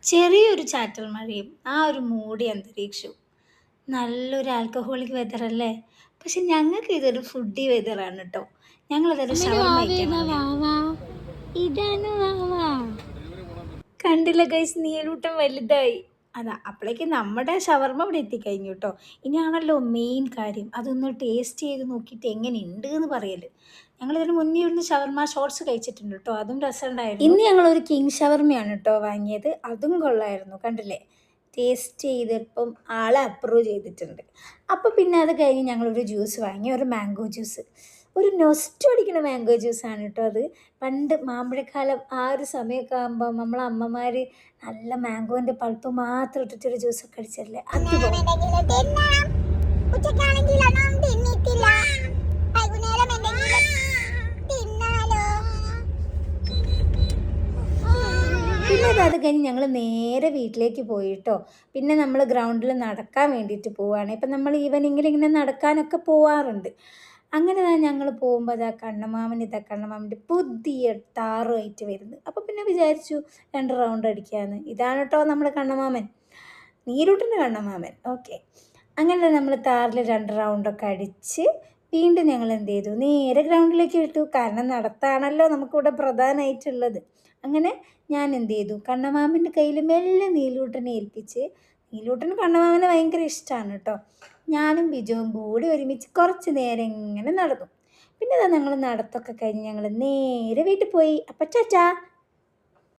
ചെറിയൊരു ചാറ്റൽ മഴയും ആ ഒരു മൂടിയ അന്തരീക്ഷവും നല്ലൊരു ആൽക്കഹോളിക് വെതറല്ലേ. പക്ഷെ ഞങ്ങൾക്ക് ഇതൊരു ഫുഡി വെതറാണ് കേട്ടോ. ഞങ്ങളിതൊരു അമ്മേടെ ഷവർമ്മ കഴിക്കാൻ വാവേതാ വന്നേ. വാവാ? ഇതാണ് വാവാ. കണ്ടില്ല ഗൈസ്, നീലൂട്ടം വലുതായി. അതാ അപ്പോഴേക്ക് നമ്മുടെ ഷവർമ്മ ഇവിടെ എത്തിക്കഴിഞ്ഞു കേട്ടോ. ഇനിയാണല്ലോ മെയിൻ കാര്യം, അതൊന്ന് ടേസ്റ്റ് ചെയ്ത് നോക്കിയിട്ട് എങ്ങനെയുണ്ട് എന്ന് പറയല്. ഞങ്ങളിതിന് മുന്നേ ഇവിടുന്ന് ഷവർമ്മ ഷോർട്സ് കഴിച്ചിട്ടുണ്ട് കേട്ടോ, അതും രസമുണ്ടായിരുന്നു. ഇന്ന് ഞങ്ങളൊരു കിങ് ഷവർമ്മയാണ് കേട്ടോ വാങ്ങിയത്, അതും കൊള്ളായിരുന്നു. കണ്ടില്ലേ, ടേസ്റ്റ് ചെയ്തപ്പം ആളെ അപ്രൂവ് ചെയ്തിട്ടുണ്ട്. അപ്പോൾ പിന്നെ അത് കഴിഞ്ഞ് ഞങ്ങളൊരു ജ്യൂസ് വാങ്ങി, ഒരു മാംഗോ ജ്യൂസ്. ഒരു നൊസ്റ്റു അടിക്കുന്ന മാംഗോ ജ്യൂസാണ് കേട്ടോ അത്. പണ്ട് മാമ്പഴക്കാലം ആ ഒരു സമയമൊക്കെ ആകുമ്പോൾ നമ്മളെ അമ്മമാർ നല്ല മാംഗോൻ്റെ പൾപ്പ് മാത്രം ഇട്ടിട്ടൊരു ജ്യൂസൊക്കെ അടിച്ചല്ലേ, അതുപോലെ. പിന്നെ അത് കഴിഞ്ഞ് ഞങ്ങൾ നേരെ വീട്ടിലേക്ക് പോയിട്ടോ. പിന്നെ നമ്മൾ ഗ്രൗണ്ടിൽ നടക്കാൻ വേണ്ടിയിട്ട് പോവുകയാണ്. ഇപ്പം നമ്മൾ ഈവനിങ്ങിൽ ഇങ്ങനെ നടക്കാനൊക്കെ പോവാറുണ്ട്. അങ്ങനെ ഞങ്ങൾ പോകുമ്പോൾ കണ്ണമാമൻ്റെ പുതിയ താറുമായിട്ട് വരുന്നത്. അപ്പോൾ പിന്നെ വിചാരിച്ചു 2 റൗണ്ട് അടിക്കാമെന്ന്. ഇതാണ് കേട്ടോ നമ്മുടെ കണ്ണമാമൻ, നീരൂട്ടിൻ്റെ കണ്ണമാമൻ. ഓക്കെ, അങ്ങനെ നമ്മൾ താറിൽ 2 റൗണ്ടൊക്കെ അടിച്ച് വീണ്ടും ഞങ്ങൾ എന്ത് ചെയ്തു, നേരെ ഗ്രൗണ്ടിലേക്ക് വിട്ടു. കാരണം നടത്താണല്ലോ നമുക്കിവിടെ പ്രധാനമായിട്ടുള്ളത്. അങ്ങനെ ഞാൻ എന്ത് ചെയ്തു, കണ്ണമാമൻ്റെ കയ്യിൽ മെല്ലെ നീലൂട്ടനെ ഏൽപ്പിച്ച്. നീലൂട്ടന് കണ്ണമാമനെ ഭയങ്കര ഇഷ്ടമാണ് കേട്ടോ. ഞാനും ബിജുവും കൂടി ഒരുമിച്ച് കുറച്ച് നേരം ഇങ്ങനെ നടന്നു. പിന്നെ ഞങ്ങൾ നടത്തൊക്കെ കഴിഞ്ഞ് ഞങ്ങൾ നേരെ വീട്ടിൽ പോയി. അപ്പം ടാറ്റാ.